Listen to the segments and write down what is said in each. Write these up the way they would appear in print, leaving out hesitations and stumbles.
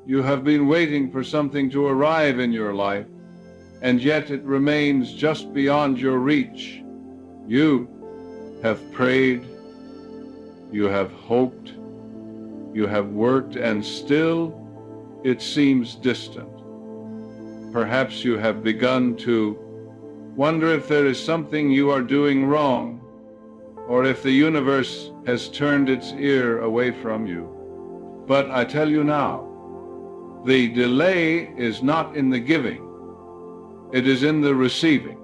You have been waiting for something to arrive in your life, and yet it remains just beyond your reach. You have prayed, you have hoped, you have worked, and still it seems distant. Perhaps you have begun to wonder if there is something you are doing wrong, or if the universe has turned its ear away from you. But I tell you now, the delay is not in the giving, it is in the receiving.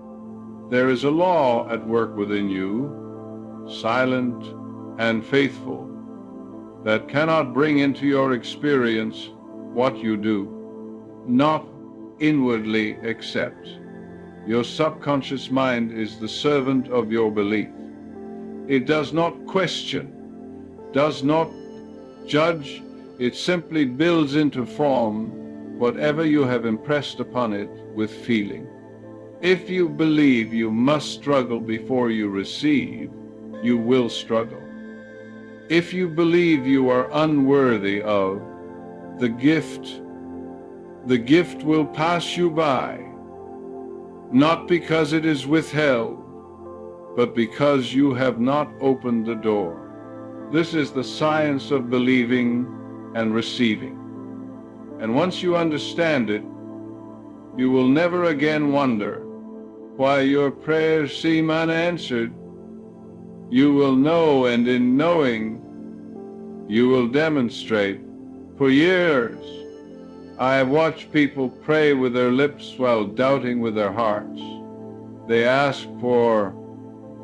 There is a law at work within you, silent and faithful, that cannot bring into your experience what you do, not inwardly accept. Your subconscious mind is the servant of your belief. It does not question, does not judge, it simply builds into form whatever you have impressed upon it with feeling. If you believe you must struggle before you receive, you will struggle. If you believe you are unworthy of the gift will pass you by, not because it is withheld, but because you have not opened the door. This is the science of believing and receiving. And once you understand it, you will never again wonder why your prayers seem unanswered. You will know, and in knowing, you will demonstrate. For years, I have watched people pray with their lips while doubting with their hearts. They ask for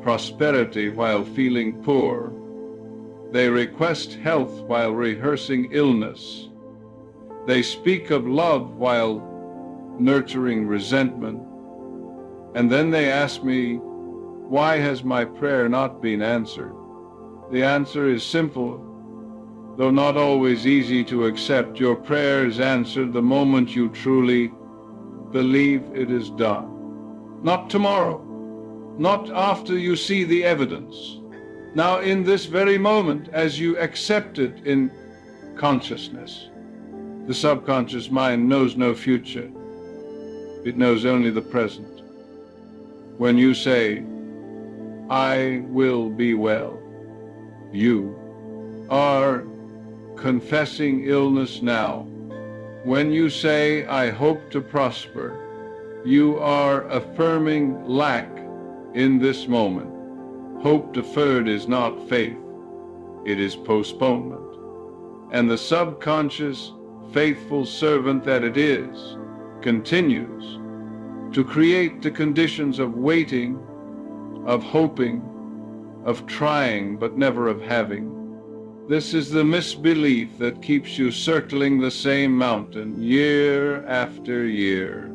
prosperity while feeling poor. They request health while rehearsing illness. They speak of love while nurturing resentment. And then they ask me, why has my prayer not been answered? The answer is simple, though not always easy to accept. Your prayer is answered the moment you truly believe it is done. Not tomorrow, not after you see the evidence. Now, in this very moment, as you accept it in consciousness. The subconscious mind knows no future. It knows only the present. When you say, I will be well, you are confessing illness now. When you say, I hope to prosper, you are affirming lack in this moment. Hope deferred is not faith, it is postponement. And the subconscious, faithful servant that it is, continues to create the conditions of waiting, of hoping, of trying, but never of having. This is the misbelief that keeps you circling the same mountain year after year.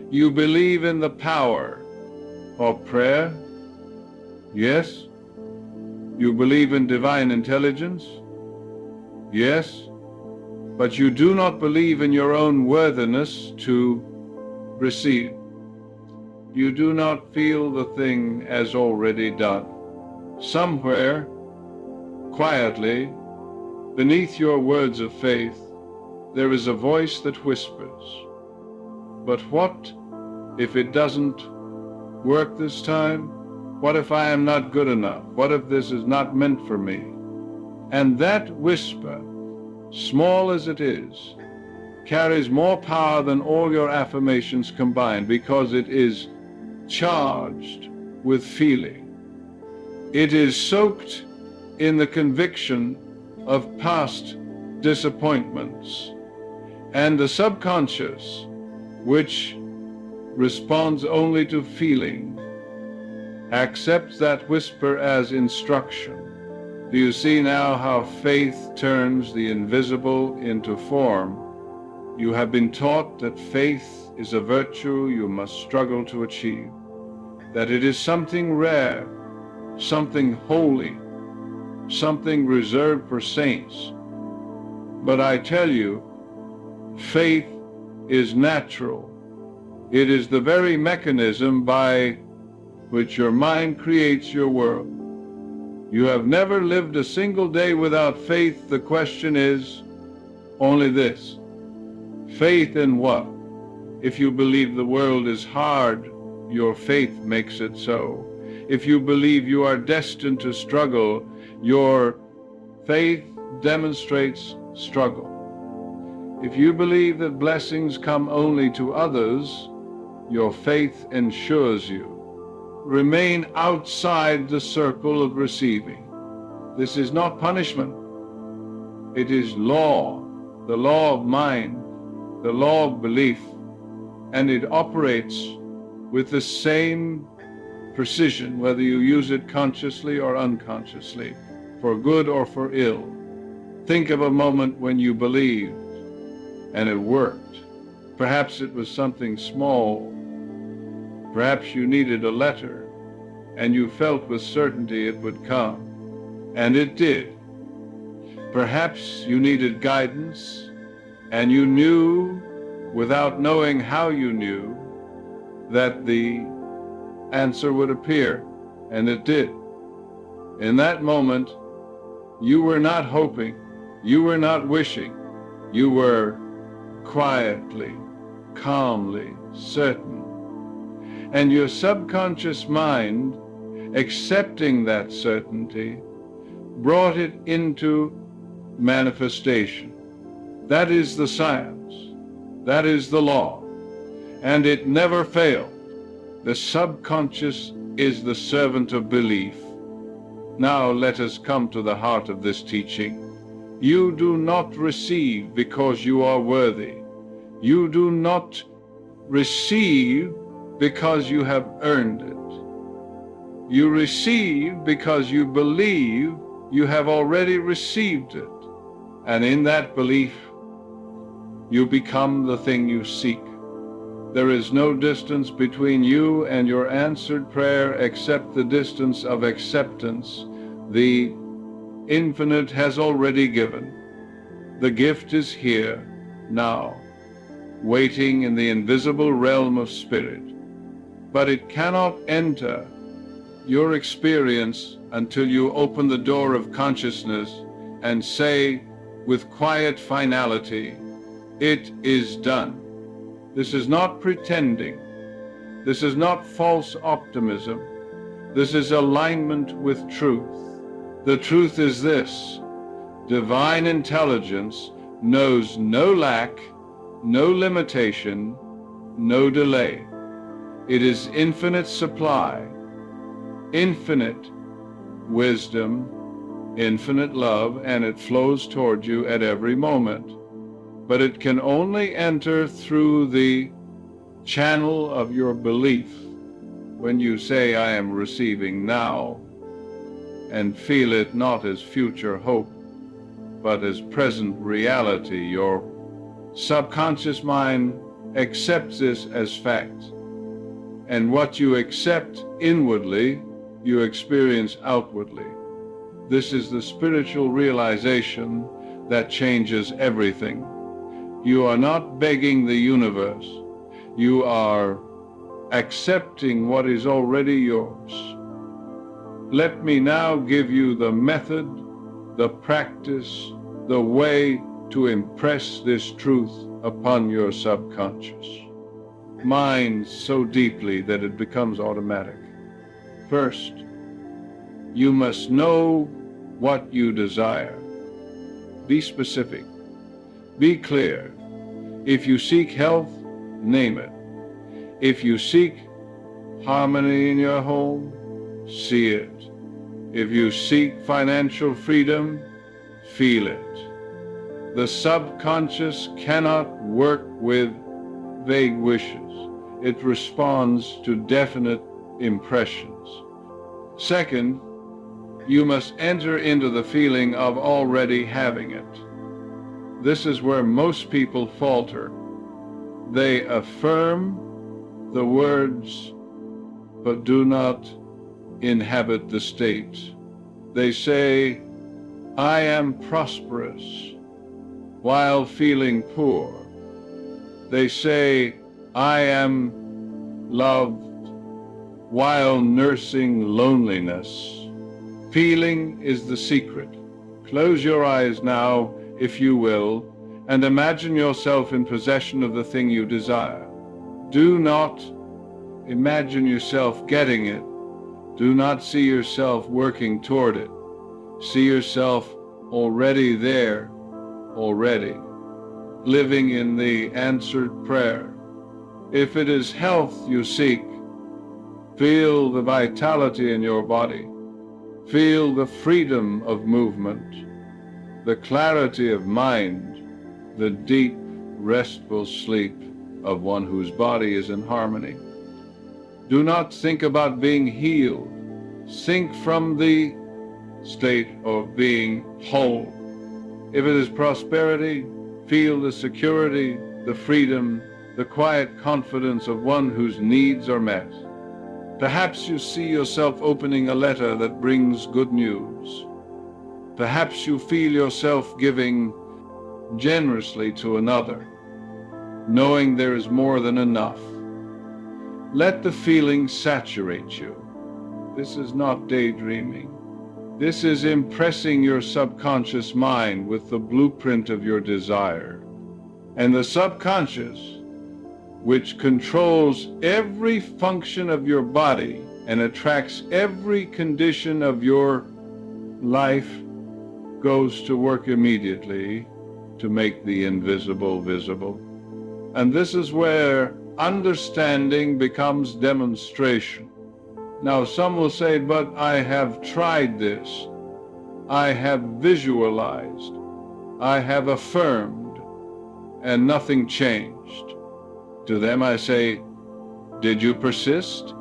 You believe in the power of prayer. Yes. You believe in divine intelligence. Yes. But you do not believe in your own worthiness to receive. You do not feel the thing as already done. Somewhere, quietly, beneath your words of faith, there is a voice that whispers, but what if it doesn't work this time? What if I am not good enough? What if this is not meant for me? And that whisper, small as it is, carries more power than all your affirmations combined, because it is charged with feeling. It is soaked in the conviction of past disappointments. And the subconscious, which responds only to feeling, accepts that whisper as instruction. Do you see now how faith turns the invisible into form? You have been taught that faith is a virtue you must struggle to achieve, that it is something rare, something holy, something reserved for saints. But I tell you, faith is natural. It is the very mechanism by which your mind creates your world. You have never lived a single day without faith. The question is only this: Faith in what? If you believe the world is hard, your faith makes it so. If you believe you are destined to struggle, your faith demonstrates struggle. If you believe that blessings come only to others, your faith ensures you. Remain outside the circle of receiving. This is not punishment. It is law, the law of mind, the law of belief, and it operates with the same precision, whether you use it consciously or unconsciously, for good or for ill. Think of a moment when you believed and it worked. Perhaps it was something small. Perhaps you needed a letter and you felt with certainty it would come, and it did. Perhaps you needed guidance and you knew, without knowing how you knew, that the answer would appear, and it did. In that moment, you were not hoping, you were not wishing, you were quietly, calmly certain. And your subconscious mind, accepting that certainty, brought it into manifestation. That is the science. That is the law. And it never failed. The subconscious is the servant of belief. Now let us come to the heart of this teaching. You do not receive because you are worthy. You do not receive because you have earned it. You receive because you believe you have already received it. And in that belief, you become the thing you seek. There is no distance between you and your answered prayer except the distance of acceptance. The infinite has already given. The gift is here, now, waiting in the invisible realm of spirit. But it cannot enter your experience until you open the door of consciousness and say with quiet finality, "It is done." This is not pretending. This is not false optimism. This is alignment with truth. The truth is this: divine intelligence knows no lack, no limitation, no delay. It is infinite supply, infinite wisdom, infinite love, and it flows toward you at every moment. But it can only enter through the channel of your belief when you say, "I am receiving now," and feel it not as future hope, but as present reality. Your subconscious mind accepts this as fact. And what you accept inwardly, you experience outwardly. This is the spiritual realization that changes everything. You are not begging the universe. You are accepting what is already yours. Let me now give you the method, the practice, the way to impress this truth upon your subconscious mind so deeply that it becomes automatic. First, you must know what you desire. Be specific. Be clear. If you seek health, name it. If you seek harmony in your home, see it. If you seek financial freedom, feel it. The subconscious cannot work with vague wishes. It responds to definite impressions. Second, you must enter into the feeling of already having it. This is where most people falter. They affirm the words, but do not inhabit the state. They say, "I am prosperous," while feeling poor. They say, "I am loved," while nursing loneliness. Feeling is the secret. Close your eyes now, if you will, and imagine yourself in possession of the thing you desire. Do not imagine yourself getting it. Do not see yourself working toward it. See yourself already there, already, living in the answered prayer. If it is health you seek, feel the vitality in your body. Feel the freedom of movement, the clarity of mind, the deep, restful sleep of one whose body is in harmony. Do not think about being healed. Think from the state of being whole. If it is prosperity, feel the security, the freedom, the quiet confidence of one whose needs are met. Perhaps you see yourself opening a letter that brings good news. Perhaps you feel yourself giving generously to another, knowing there is more than enough. Let the feeling saturate you. This is not daydreaming. This is impressing your subconscious mind with the blueprint of your desire. And the subconscious, which controls every function of your body and attracts every condition of your life, goes to work immediately to make the invisible visible. And this is where understanding becomes demonstration. Now, some will say, but I have tried this. I have visualized. I have affirmed, and nothing changed. To them I say, did you persist?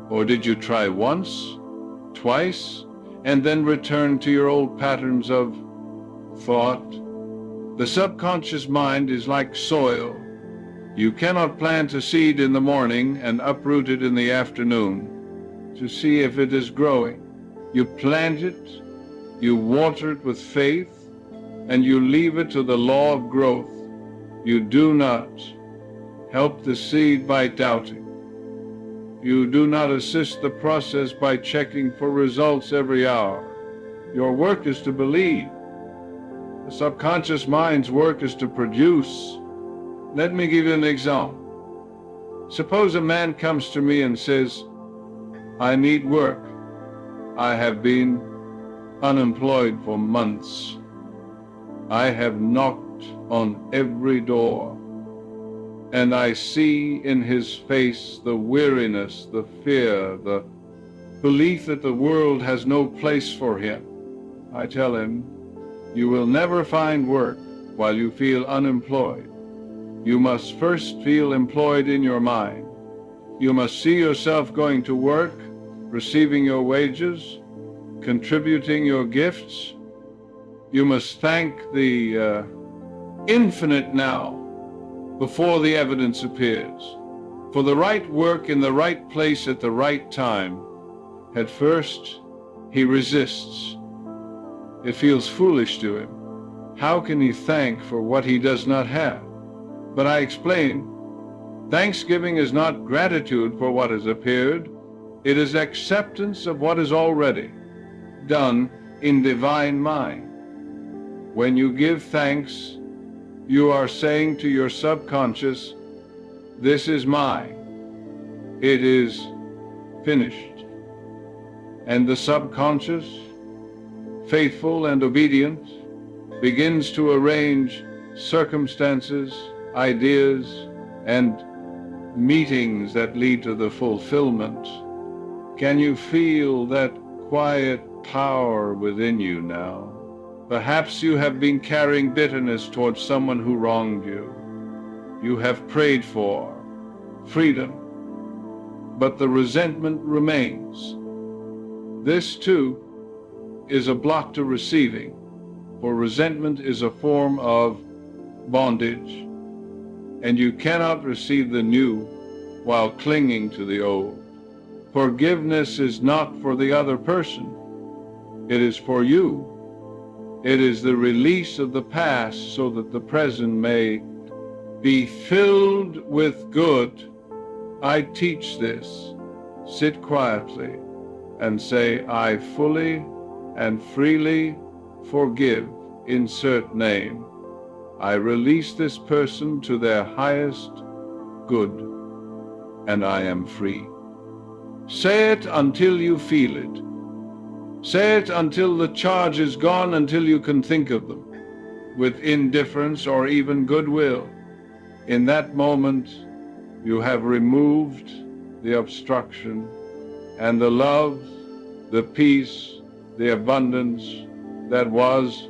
Or did you try once, twice, and then return to your old patterns of thought? The subconscious mind is like soil. You cannot plant a seed in the morning and uproot it in the afternoon to see if it is growing. You plant it, you water it with faith, and you leave it to the law of growth. You do not help the seed by doubting. You do not assist the process by checking for results every hour. Your work is to believe. The subconscious mind's work is to produce. Let me give you an example. Suppose a man comes to me and says, I need work. I have been unemployed for months. I have knocked on every door. And I see in his face the weariness, the fear, the belief that the world has no place for him. I tell him, you will never find work while you feel unemployed. You must first feel employed in your mind. You must see yourself going to work, receiving your wages, contributing your gifts. You must thank the infinite now before the evidence appears. For the right work in the right place at the right time, at first he resists. It feels foolish to him. How can he thank for what he does not have? But I explain, thanksgiving is not gratitude for what has appeared. It is acceptance of what is already done in divine mind. When you give thanks, you are saying to your subconscious, this is mine. It is finished. And the subconscious, faithful and obedient, begins to arrange circumstances, ideas, and meetings that lead to the fulfillment. Can you feel that quiet power within you now? Perhaps you have been carrying bitterness towards someone who wronged you. You have prayed for freedom, but the resentment remains. This too is a block to receiving, for resentment is a form of bondage, and you cannot receive the new while clinging to the old. Forgiveness is not for the other person. It is for you. It is the release of the past so that the present may be filled with good. I teach this. Sit quietly and say, I fully and freely forgive, insert name. I release this person to their highest good, and I am free. Say it until you feel it. Say it until the charge is gone, until you can think of them with indifference or even goodwill. In that moment, you have removed the obstruction, and the love, the peace, the abundance that was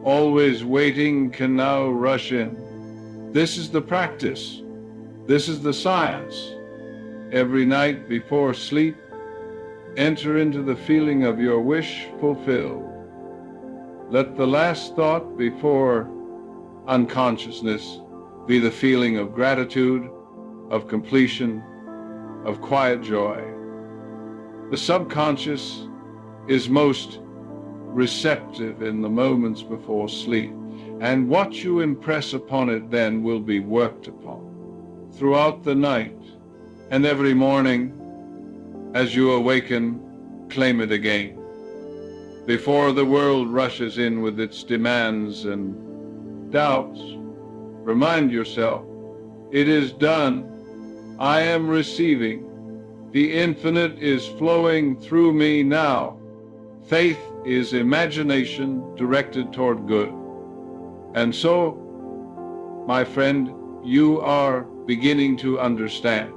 always waiting can now rush in. This is the practice. This is the science. Every night before sleep, enter into the feeling of your wish fulfilled. Let the last thought before unconsciousness be the feeling of gratitude, of completion, of quiet joy. The subconscious is most receptive in the moments before sleep, and what you impress upon it then will be worked upon throughout the night, and every morning as you awaken, claim it again. Before the world rushes in with its demands and doubts, remind yourself, it is done. I am receiving. The infinite is flowing through me now. Faith is imagination directed toward good. And so, my friend, you are beginning to understand.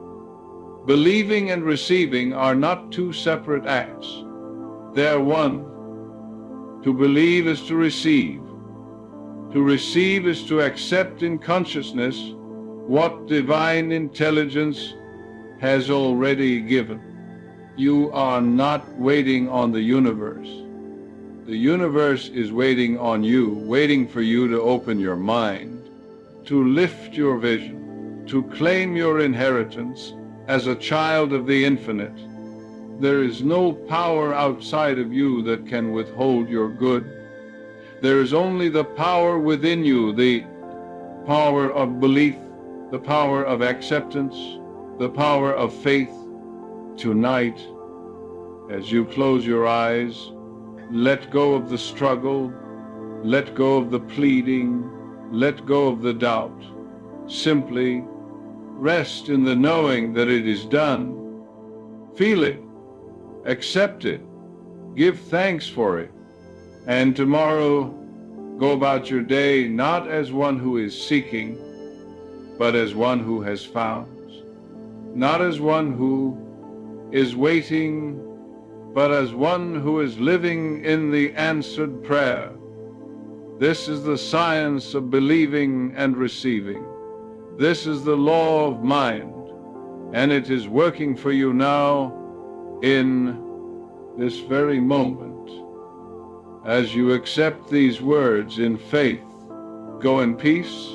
Believing and receiving are not two separate acts. They are one. To believe is to receive. To receive is to accept in consciousness what divine intelligence has already given. You are not waiting on the universe. The universe is waiting on you, waiting for you to open your mind, to lift your vision, to claim your inheritance as a child of the infinite. There is no power outside of you that can withhold your good. There is only the power within you, the power of belief, the power of acceptance, the power of faith. Tonight, as you close your eyes, let go of the struggle, let go of the pleading, let go of the doubt. Simply rest in the knowing that it is done. Feel it, accept it, give thanks for it, and tomorrow go about your day not as one who is seeking, but as one who has found. Not as one who is waiting, but as one who is living in the answered prayer. This is the science of believing and receiving. This is the law of mind, and it is working for you now in this very moment. As you accept these words in faith, go in peace,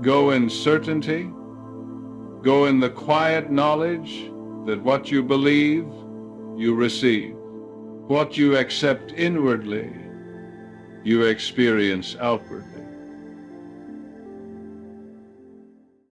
go in certainty, go in the quiet knowledge that what you believe, you receive. What you accept inwardly, you experience outwardly.